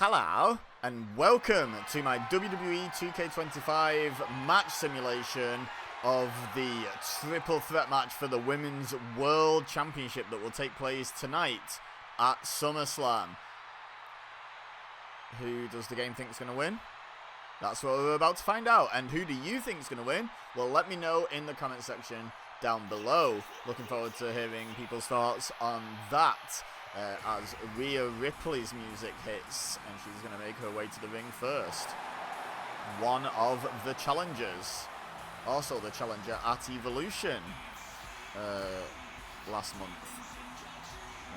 Hello, and welcome to my WWE 2K25 match simulation of the triple threat match for the Women's World Championship that will take place tonight at SummerSlam. Who does the game think is going to win? That's what we're about to find out. And who do you think is going to win? Well, let me know in the comment section down below. Looking forward to hearing people's thoughts on that. As Rhea Ripley's music hits, and she's going to make her way to the ring first. One of the challengers. Also the challenger at Evolution last month.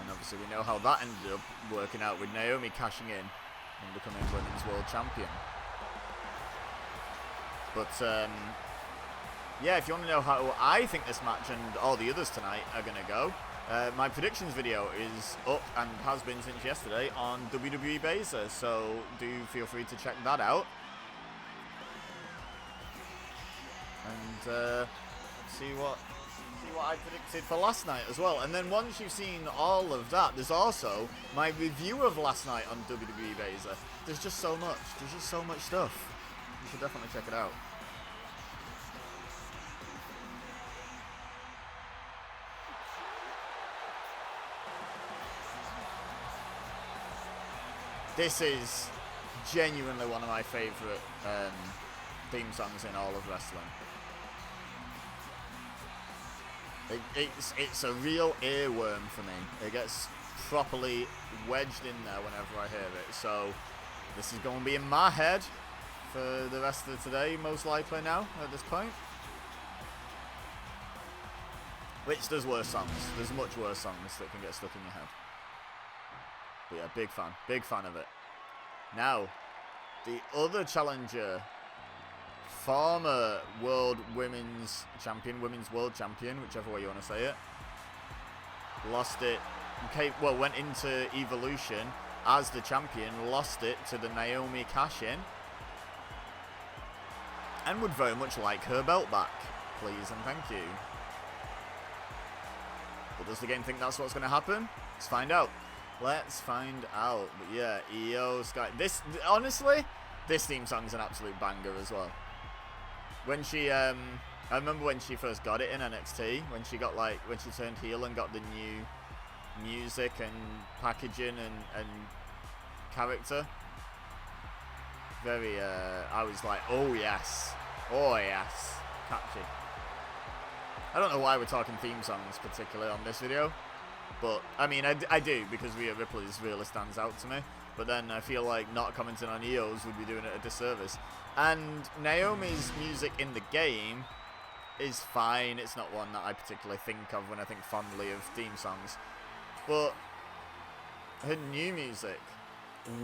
And obviously we know how that ended up working out with Naomi cashing in and becoming Women's World Champion. But yeah, if you want to know how I think this match and all the others tonight are going to go, my predictions video is up and has been since yesterday on WWE PokÉBEZA, so do feel free to check that out. And see what I predicted for last night as well. And then once you've seen all of that, there's also my review of last night on WWE PokÉBEZA. There's just so much. There's just so much stuff. You should definitely check it out. This is genuinely one of my favourite theme songs in all of wrestling. It's a real earworm for me. It gets properly wedged in there whenever I hear it. So this is going to be in my head for the rest of today, most likely now at this point. Which there's worse songs. There's much worse songs that can get stuck in your head. But yeah, big fan of it. Now, the other challenger, former World Women's Champion, Women's World Champion, whichever way you want to say it, lost it, well, went into Evolution as the champion, lost it to the Naomi cash-in, and would very much like her belt back, please and thank you. But does the game think that's what's going to happen? Let's find out. Let's find out. But yeah, EO Sky. Honestly, this theme song's an absolute banger as well. When she, I remember when she first got it in NXT, when she turned heel and got the new music and packaging and character. Very, I was like, oh yes, catchy. I don't know why we're talking theme songs particularly on this video. But, I mean, I do, because Rhea Ripley's really stands out to me. But then I feel like not commenting on EO's would be doing it a disservice. And Naomi's music in the game is fine. It's not one that I particularly think of when I think fondly of theme songs. But her new music,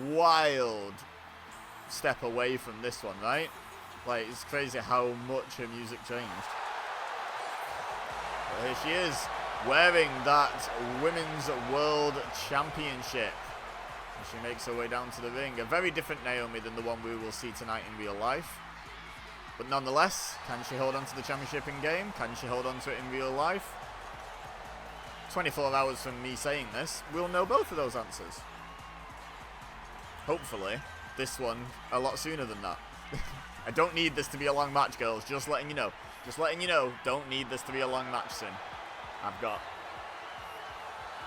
wild step away from this one, right? Like, it's crazy how much her music changed. But here she is, wearing that Women's World Championship. And she makes her way down to the ring. A very different Naomi than the one we will see tonight in real life. But nonetheless, can she hold on to the championship in game? Can she hold on to it in real life? 24 hours from me saying this, we'll know both of those answers. Hopefully, this one a lot sooner than that. I don't need this to be a long match, girls. Just letting you know. Just letting you know, don't need this to be a long match soon. I've got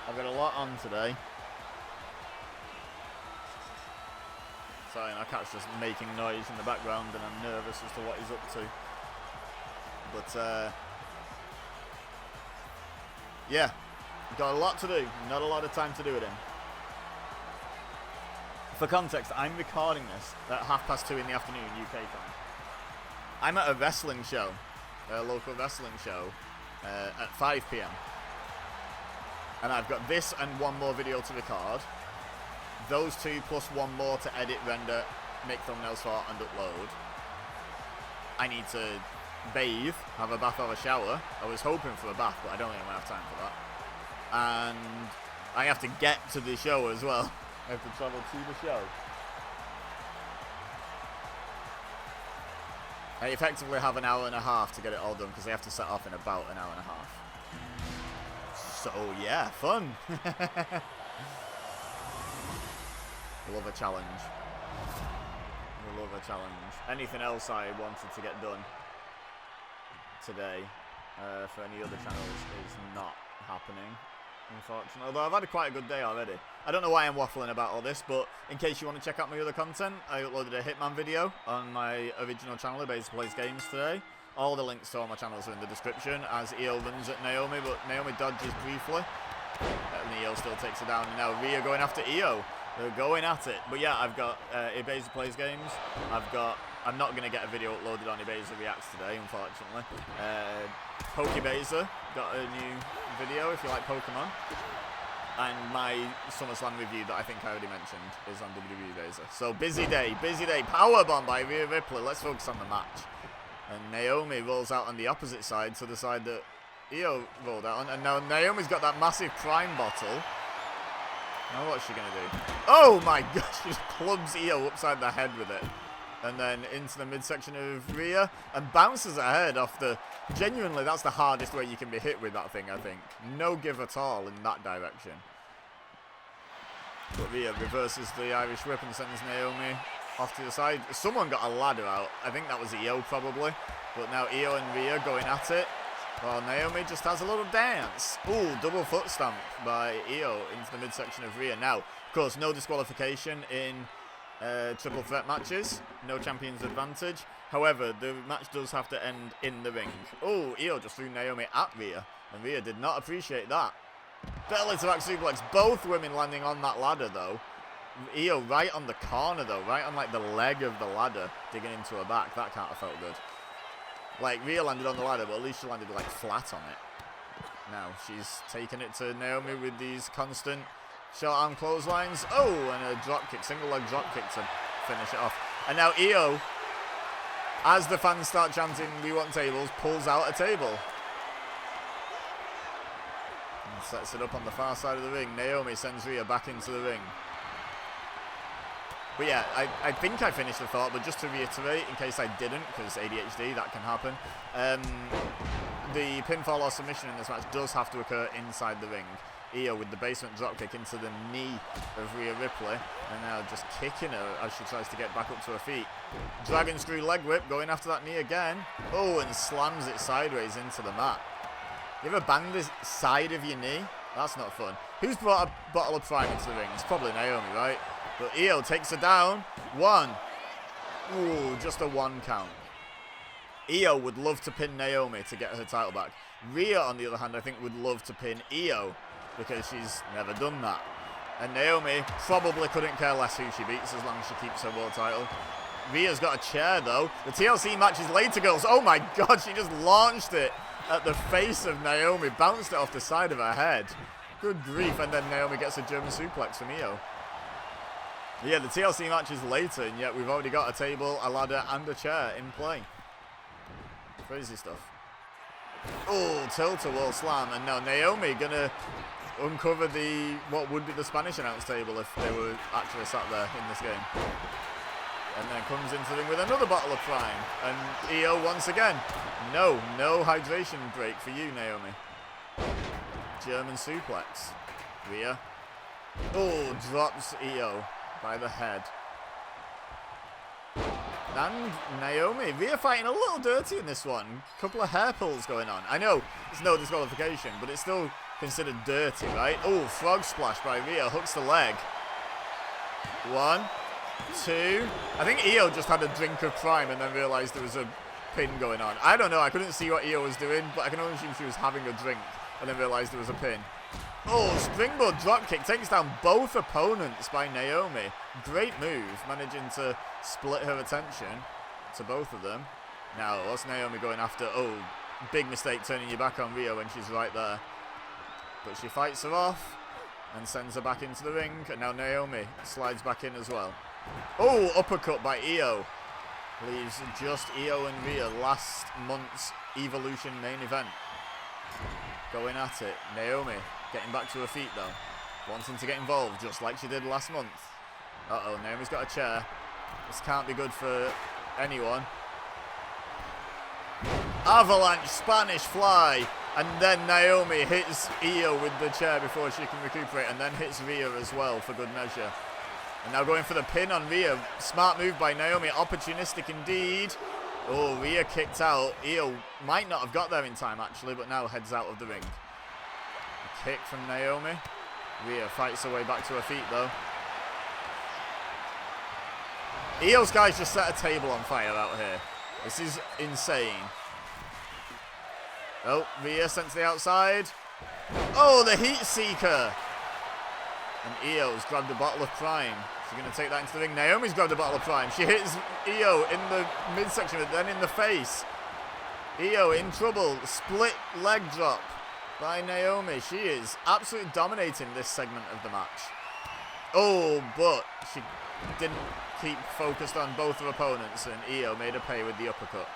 a lot on today. Sorry, my cat's just making noise in the background and I'm nervous as to what he's up to. But, yeah, got a lot to do. Not a lot of time to do it in. For context, I'm recording this at 2:30 in the afternoon, UK time. I'm at a wrestling show, a local wrestling show, at 5 PM. And I've got this and one more video to record. Those two plus one more to edit, render, make thumbnails for, and upload. I need to bathe, have a bath or a shower. I was hoping for a bath, but I don't think I'm going to have time for that. And I have to get to the show as well. I have to travel to the show. I effectively have an hour and a half to get it all done because I have to set off in about an hour and a half. So yeah, fun. Love a challenge. I love a challenge. Anything else I wanted to get done today for any other channels is not happening, unfortunately. Although I've had quite a good day already. I don't know why I'm waffling about all this, but in case you want to check out my other content, I uploaded a Hitman video on my original channel, PokÉBEZA Plays Games, today. All the links to all my channels are in the description, as Io runs at Naomi, but Naomi dodges briefly. And Io still takes her down, and now Rhea going after Io. They're going at it. But yeah, I've got PokÉBEZA Plays Games. I'm not going to get a video uploaded on PokÉBEZA Reacts today, unfortunately. PokÉBEZA got a new video, if you like Pokemon. And my SummerSlam review that I think I already mentioned is on WWE PokÉBEZA. So busy day, busy day. Powerbomb by Rhea Ripley. Let's focus on the match. And Naomi rolls out on the opposite side, to the side that Io rolled out on. And now Naomi's got that massive prime bottle. Now what's she going to do? Oh my gosh, she just clubs Io upside the head with it. And then into the midsection of Rhea. And bounces her head off the... Genuinely, that's the hardest way you can be hit with that thing, I think. No give at all in that direction. But Rhea reverses the Irish whip and sends Naomi off to the side. Someone got a ladder out. I think that was Io probably. But now Io and Rhea going at it. Well, Naomi just has a little dance. Ooh, double foot stamp by Io into the midsection of Rhea. Now, of course, no disqualification in triple threat matches. No champion's advantage. However, the match does have to end in the ring. Oh, Io just threw Naomi at Rhea. And Rhea did not appreciate that. Belly to back suplex. Both women landing on that ladder, though. Io right on the corner, though. Right on, like, the leg of the ladder. Digging into her back. That can't have felt good. Like, Rhea landed on the ladder, but at least she landed, like, flat on it. Now, she's taking it to Naomi with these constant short arm clotheslines. Oh, and a drop kick, single leg drop kick to finish it off. And now Io, as the fans start chanting, "We want tables," pulls out a table. And sets it up on the far side of the ring. Naomi sends Rhea back into the ring. But yeah, I think I finished the thought, but just to reiterate, in case I didn't, because ADHD, that can happen, the pinfall or submission in this match does have to occur inside the ring. Io with the basement dropkick into the knee of Rhea Ripley, and now just kicking her as she tries to get back up to her feet. Dragon screw leg whip, going after that knee again. Oh, and slams it sideways into the mat. You ever bang the side of your knee? That's not fun. Who's brought a bottle of prime into the ring? It's probably Naomi, right? But Io takes her down. One. Ooh, just a one count. Io would love to pin Naomi to get her title back. Rhea, on the other hand, I think would love to pin Io because she's never done that. And Naomi probably couldn't care less who she beats as long as she keeps her world title. Rhea's got a chair, though. The TLC match is later, girls. Oh, my God. She just launched it at the face of Naomi. Bounced it off the side of her head. Good grief. And then Naomi gets a German suplex from Io. Yeah, the TLC match is later, and yet we've already got a table, a ladder, and a chair in play. Crazy stuff. Oh, tilt-a-wall slam, and now Naomi gonna uncover what would be the Spanish announce table if they were actually sat there in this game. And then comes into the ring with another bottle of prime, and Io once again. No hydration break for you, Naomi. German suplex. Rhea. Oh, drops Io by the head. And Naomi. Rhea fighting a little dirty in this one. Couple of hair pulls going on. I know it's no disqualification, but it's still considered dirty, right? Oh, frog splash by Rhea. Hooks the leg. 1, 2. I think Io just had a drink of prime and then realised there was a pin going on. I don't know. I couldn't see what Io was doing, but I can only assume she was having a drink and then realised there was a pin. Oh, springboard dropkick takes down both opponents by Naomi. Great move, managing to split her attention to both of them. Now, what's Naomi going after? Oh, big mistake turning your back on Rhea when she's right there. But she fights her off and sends her back into the ring. And now Naomi slides back in as well. Oh, uppercut by Io. Leaves just Io and Rhea last month's Evolution main event. Going at it. Naomi getting back to her feet though. Wanting to get involved just like she did last month. Uh-oh, Naomi's got a chair. This can't be good for anyone. Avalanche Spanish fly. And then Naomi hits Io with the chair before she can recuperate. And then hits Rhea as well for good measure. And now going for the pin on Rhea. Smart move by Naomi. Opportunistic indeed. Oh, Rhea kicked out. Io might not have got there in time, actually, but now heads out of the ring. A kick from Naomi. Rhea fights her way back to her feet, though. Io's guys just set a table on fire out here. This is insane. Oh, Rhea sent to the outside. Oh, the Heat Seeker. And Io's grabbed a bottle of Prime. She's going to take that into the ring. Naomi's grabbed a bottle of Prime. She hits Io in the midsection, but then in the face. Io in trouble. Split leg drop by Naomi. She is absolutely dominating this segment of the match. Oh, but she didn't keep focused on both her opponents, and Io made her pay with the uppercut.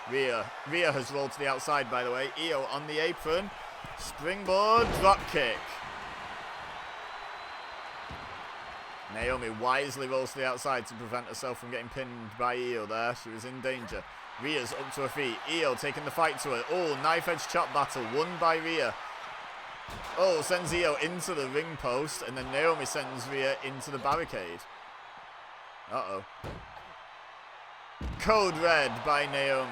Rhea has rolled to the outside, by the way. Io on the apron. Springboard drop kick. Naomi wisely rolls to the outside to prevent herself from getting pinned by Io there. She was in danger. Rhea's up to her feet. Io taking the fight to her. Oh, knife edge chop battle won by Rhea. Oh, sends Io into the ring post, and then Naomi sends Rhea into the barricade. Uh-oh. Code red by Naomi.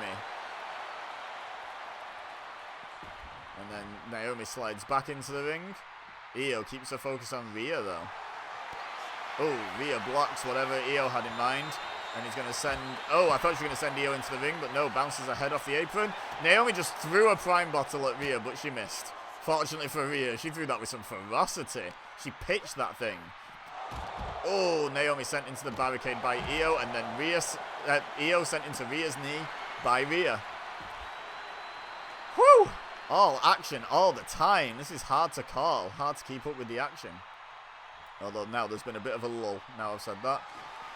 And then Naomi slides back into the ring. Io keeps her focus on Rhea, though. Oh, Rhea blocks whatever Io had in mind. And he's going to send... Oh, I thought she was going to send Io into the ring, but no, bounces her head off the apron. Naomi just threw a Prime bottle at Rhea, but she missed. Fortunately for Rhea, she threw that with some ferocity. She pitched that thing. Oh, Naomi sent into the barricade by Io, and then Io sent into Rhea's knee by Rhea. Whew! All action all the time. This is hard to call, hard to keep up with the action. Although now there's been a bit of a lull, now I've said that.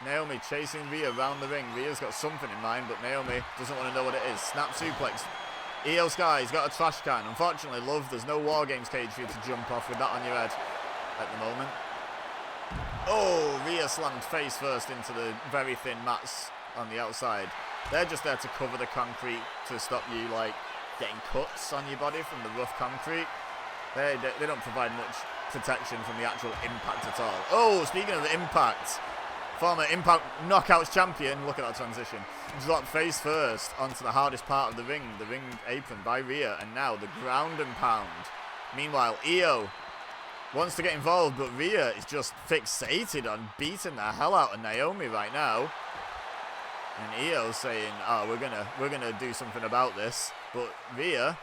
Naomi chasing Rhea around the ring. Rhea's got something in mind, but Naomi doesn't want to know what it is. Snap suplex. Io Sky's got a trash can. Unfortunately, love, there's no War Games cage for you to jump off with that on your head at the moment. Oh, Rhea slammed face first into the very thin mats on the outside. They're just there to cover the concrete to stop you, like, getting cuts on your body from the rough concrete. They don't provide much protection from the actual impact at all. Oh, speaking of impact, former Impact Knockouts champion, look at that transition, dropped face first onto the hardest part of the ring apron by Rhea, and now the ground and pound. Meanwhile, Io wants to get involved, but Rhea is just fixated on beating the hell out of Naomi right now. And Io's saying, oh, we're gonna do something about this. But Rhea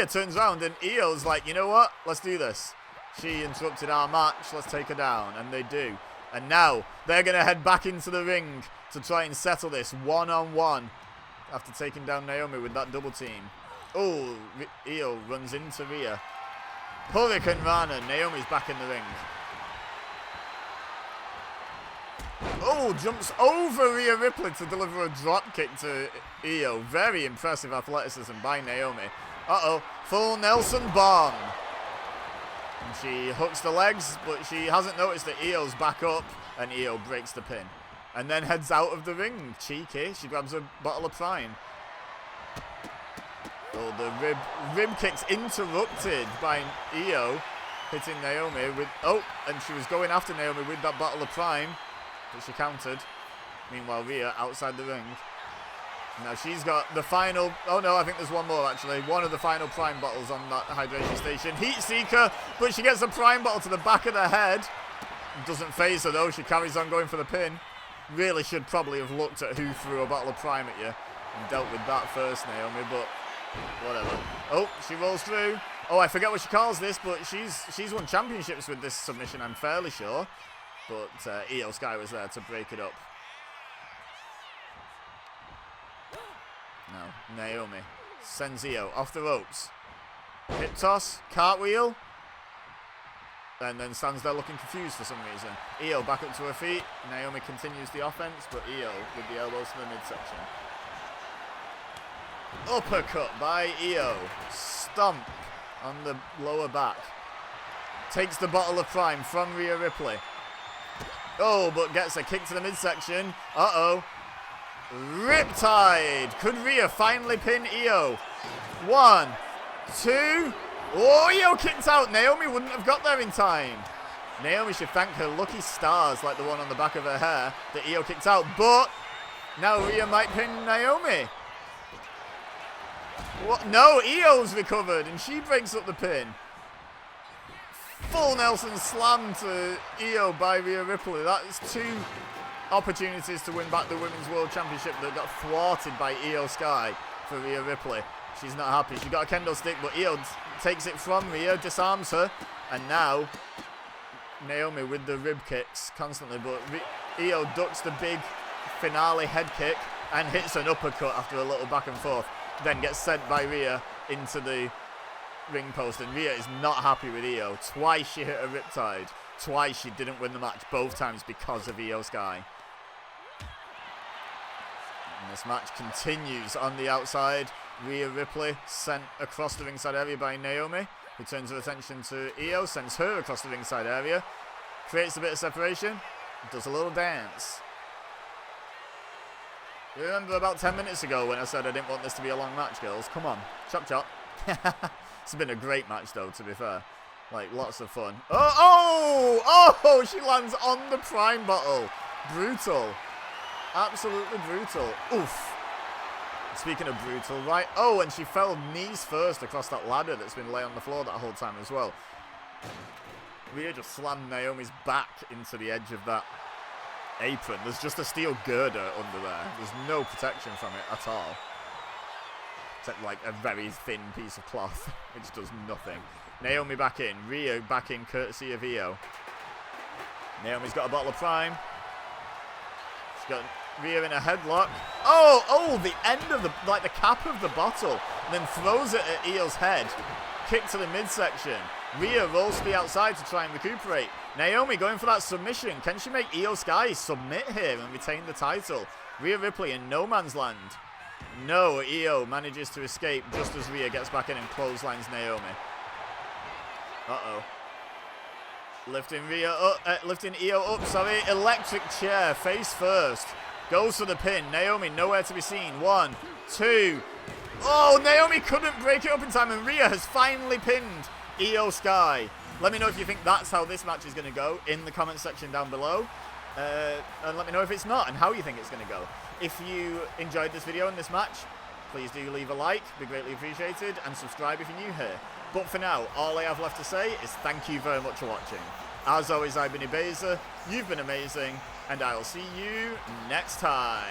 turns around and Io's like, you know what? Let's do this. She interrupted our match. Let's take her down. And they do. And now they're going to head back into the ring to try and settle this one-on-one after taking down Naomi with that double team. Oh, Io runs into Rhea. Hurricane Rana. Naomi's back in the ring. Oh, jumps over Rhea Ripley to deliver a drop kick to Io. Very impressive athleticism by Naomi. Uh-oh, full Nelson bomb. And she hooks the legs, but she hasn't noticed that Io's back up, and Io breaks the pin. And then heads out of the ring. Cheeky. She grabs a bottle of Prime. Oh, the rib kick's interrupted by Io, hitting Naomi with... Oh, and she was going after Naomi with that bottle of Prime, but she countered. Meanwhile, Rhea outside the ring. Now she's got the final... Oh no, I think there's one more actually. One of the final Prime bottles on that hydration station. Heat Seeker, but she gets a Prime bottle to the back of the head. Doesn't phase her though. She carries on going for the pin. Really should probably have looked at who threw a bottle of Prime at you and dealt with that first, Naomi, but whatever. Oh, she rolls through. Oh, I forget what she calls this, but she's won championships with this submission, I'm fairly sure. But Io Sky was there to break it up. Now, Naomi sends Io off the ropes. Hip toss, cartwheel, and then stands there looking confused for some reason. Io back up to her feet. Naomi continues the offense, but Io with the elbows to the midsection. Uppercut by Io. Stomp on the lower back. Takes the bottle of Prime from Rhea Ripley. Oh, but gets a kick to the midsection. Uh-oh. Riptide. Could Rhea finally pin Io? 1, 2. Oh, Io kicked out. Naomi wouldn't have got there in time. Naomi should thank her lucky stars like the one on the back of her hair that Io kicked out, but now Rhea might pin Naomi. What? No, Io's recovered and she breaks up the pin. Full Nelson slam to Io by Rhea Ripley. That's 2 opportunities to win back the Women's World Championship that got thwarted by Io Sky for Rhea Ripley. She's not happy. She got a kendo stick, but Io takes it from Rhea, disarms her, and now Naomi with the rib kicks constantly, but Io ducks the big finale head kick and hits an uppercut after a little back and forth, then gets sent by Rhea into the ring post, and Rhea is not happy with Io. Twice she hit a riptide, twice she didn't win the match, both times because of Io Sky. And this match continues on the outside. Rhea Ripley sent across the ringside area by Naomi, who turns her attention to Io, sends her across the ringside area, creates a bit of separation, does a little dance. You remember about 10 minutes ago when I said I didn't want this to be a long match, girls? Come on, chop chop. It's been a great match though, to be fair. Like, lots of fun. Oh, she lands on the Prime bottle. Brutal. Absolutely brutal. Oof. Speaking of brutal, right? Oh, and she fell knees first across that ladder that's been laying on the floor that whole time as well. Rhea just slammed Naomi's back into the edge of that apron. There's just a steel girder under there. There's no protection from it at all. Except like a very thin piece of cloth, which does nothing. Naomi back in. Rhea back in courtesy of Io. Naomi's got a bottle of Prime. She's got Rhea in a headlock. Oh, the end of the, like the cap of the bottle. And then throws it at Io's head. Kick to the midsection. Rhea rolls to the outside to try and recuperate. Naomi going for that submission. Can she make Io Sky submit here and retain the title? Rhea Ripley in no man's land. No, Io manages to escape just as Rhea gets back in and clotheslines Naomi. Uh-oh. Lifting Io up, sorry. Electric chair, face first. Goes for the pin. Naomi nowhere to be seen. 1, 2. Oh, Naomi couldn't break it up in time, and Rhea has finally pinned Io Sky. Let me know if you think that's how this match is going to go in the comment section down below. And let me know if it's not and how you think it's going to go. If you enjoyed this video and this match, please do leave a like. It'd be greatly appreciated. And subscribe if you're new here. But for now, all I have left to say is thank you very much for watching. As always, I've been PokÉBEZA. You've been amazing. And I'll see you next time.